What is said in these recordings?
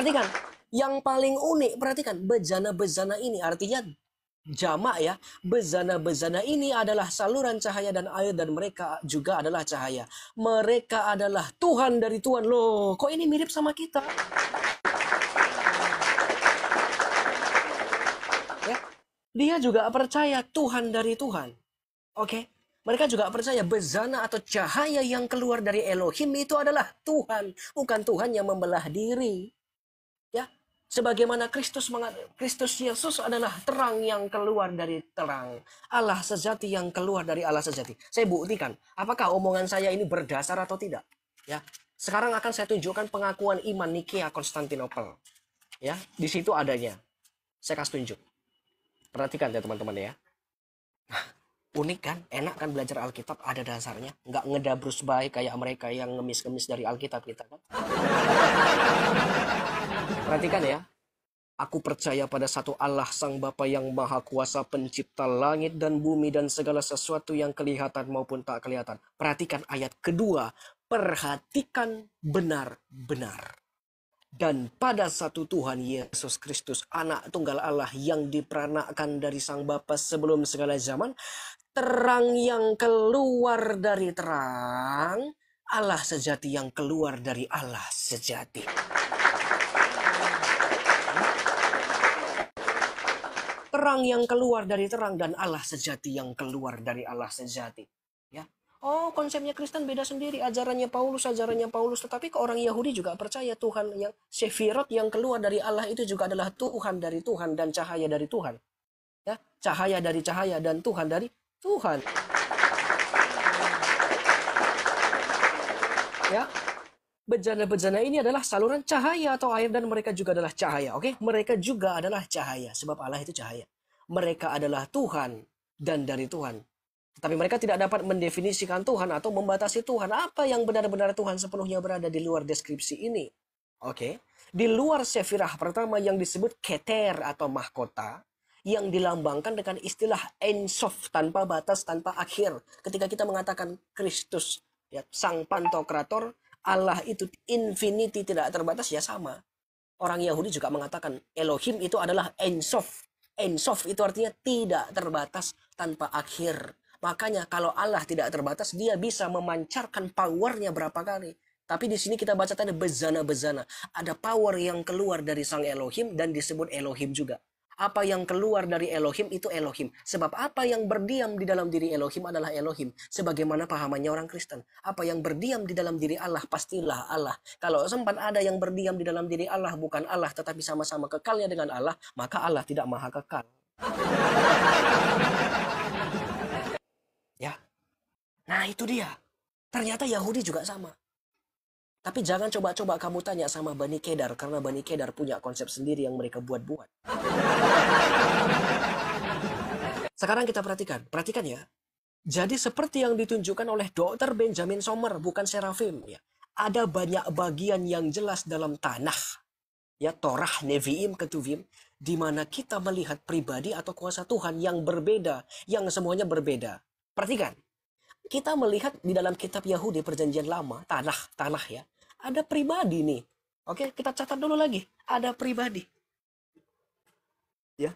Perhatikan, yang paling unik, perhatikan, bejana-bejana ini artinya jamak ya. Bejana-bejana ini adalah saluran cahaya dan air dan mereka juga adalah cahaya. Mereka adalah Tuhan dari Tuhan. Loh, kok ini mirip sama kita? Ya, dia juga percaya Tuhan dari Tuhan. Oke. Mereka juga percaya bejana atau cahaya yang keluar dari Elohim itu adalah Tuhan, bukan Tuhan yang membelah diri. Ya, sebagaimana Kristus Yesus adalah terang yang keluar dari terang, Allah sejati yang keluar dari Allah sejati. Saya buktikan, apakah omongan saya ini berdasar atau tidak? Ya, sekarang akan saya tunjukkan pengakuan iman Nikea Konstantinopel. Ya, di situ adanya. Saya kasih tunjuk. Perhatikan ya teman-teman ya. Unik kan? Enak kan belajar Alkitab, ada dasarnya. Nggak ngedabrus baik kayak mereka yang ngemis-ngemis dari Alkitab kita kan. Perhatikan ya. Aku percaya pada satu Allah Sang Bapa yang Maha Kuasa, pencipta langit dan bumi dan segala sesuatu yang kelihatan maupun tak kelihatan. Perhatikan ayat kedua. Perhatikan benar-benar. Dan pada satu Tuhan Yesus Kristus, anak tunggal Allah yang diperanakkan dari Sang Bapa sebelum segala zaman, terang yang keluar dari terang, Allah sejati yang keluar dari Allah sejati. Terang yang keluar dari terang dan Allah sejati yang keluar dari Allah sejati. Ya. Oh, konsepnya Kristen beda sendiri. Ajarannya Paulus. Tetapi ke orang Yahudi juga percaya Tuhan yang Sefirot yang keluar dari Allah itu juga adalah Tuhan dari Tuhan dan cahaya dari Tuhan. Ya, cahaya dari cahaya dan Tuhan dari Tuhan. Ya, bejana-bejana ini adalah saluran cahaya atau air dan mereka juga adalah cahaya. Oke, mereka juga adalah cahaya sebab Allah itu cahaya. Mereka adalah Tuhan dan dari Tuhan. Tapi mereka tidak dapat mendefinisikan Tuhan atau membatasi Tuhan. Apa yang benar-benar Tuhan sepenuhnya berada di luar deskripsi ini. Oke. Di luar sefirah pertama yang disebut keter atau mahkota. Yang dilambangkan dengan istilah ensof, tanpa batas, tanpa akhir. Ketika kita mengatakan Kristus, ya, Sang Pantokrator, Allah itu infinity, tidak terbatas, ya sama. Orang Yahudi juga mengatakan Elohim itu adalah ensof. Ensof itu artinya tidak terbatas, tanpa akhir. Makanya kalau Allah tidak terbatas, dia bisa memancarkan powernya berapa kali. Tapi di sini kita baca tadi bejana-bejana. Ada power yang keluar dari Sang Elohim dan disebut Elohim juga. Apa yang keluar dari Elohim itu Elohim. Sebab apa yang berdiam di dalam diri Elohim adalah Elohim. Sebagaimana pahamannya orang Kristen. Apa yang berdiam di dalam diri Allah pastilah Allah. Kalau sempat ada yang berdiam di dalam diri Allah bukan Allah tetapi sama-sama kekalnya dengan Allah, maka Allah tidak maha kekal. Ya. Nah itu dia. Ternyata Yahudi juga sama. Tapi jangan coba-coba kamu tanya sama Bani Kedar. Karena Bani Kedar punya konsep sendiri yang mereka buat-buat. Sekarang kita perhatikan. Perhatikan ya. Jadi seperti yang ditunjukkan oleh Dr. Benjamin Sommer. Bukan Serafim. Ya. Ada banyak bagian yang jelas dalam tanah. Ya, Torah, Nevi'im, Ketuvim. Di mana kita melihat pribadi atau kuasa Tuhan yang berbeda. Yang semuanya berbeda. Perhatikan. Kita melihat di dalam kitab Yahudi perjanjian lama, tanah ya, ada pribadi nih. Oke, kita catat dulu lagi. Ada pribadi. Ya.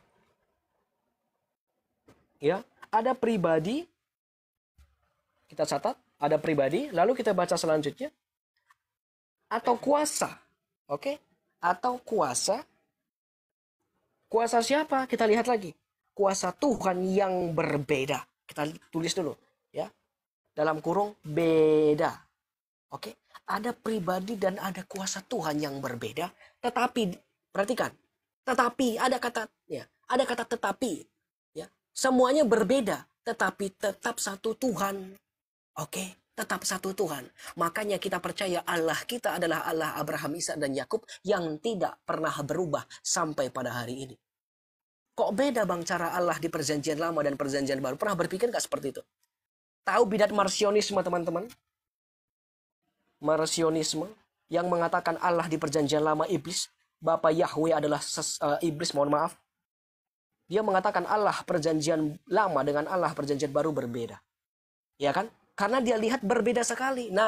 Ya, ada pribadi. Kita catat, ada pribadi, lalu kita baca selanjutnya. Atau kuasa. Oke? Atau kuasa. Kuasa siapa? Kita lihat lagi. Kuasa Tuhan yang berbeda. Kita tulis dulu, ya. Dalam kurung beda. Oke, ada pribadi dan ada kuasa Tuhan yang berbeda, tetapi perhatikan, tetapi ada kata ya, ada kata tetapi ya. Semuanya berbeda, tetapi tetap satu Tuhan. Oke, tetap satu Tuhan. Makanya kita percaya Allah kita adalah Allah Abraham, Ishak dan Yakub yang tidak pernah berubah sampai pada hari ini. Kok beda Bang cara Allah di perjanjian lama dan perjanjian baru? Pernah berpikir gak seperti itu? Tahu bidat marsionisme teman-teman? Marsionisme yang mengatakan Allah di perjanjian lama iblis, Bapa Yahweh adalah iblis, mohon maaf. Dia mengatakan Allah perjanjian lama dengan Allah perjanjian baru berbeda. Ya kan? Karena dia lihat berbeda sekali. Nah,